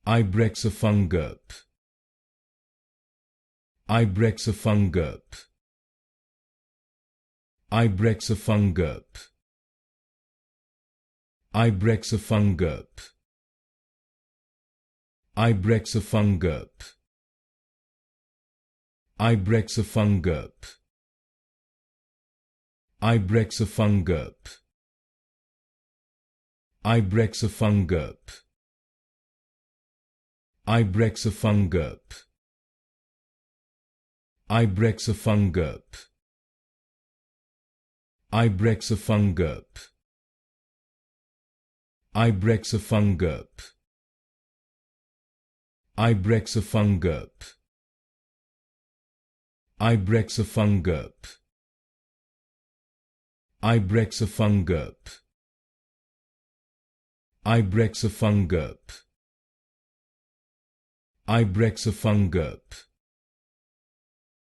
Ibrexafungerp. Ibrexafungerp. Ibrexafungerp. Ibrexafungerp. Ibrexafungerp. Ibrexafungerp. Ibrexafungerp. Ibrexafungerp. Ibrexafungerp. Ibrexafungerp. Ibrexafungerp. Ibrexafungerp. Ibrexafungerp. Ibrexafungerp. Ibrexafungerp. Ibrexafungerp. Ibrexafungerp.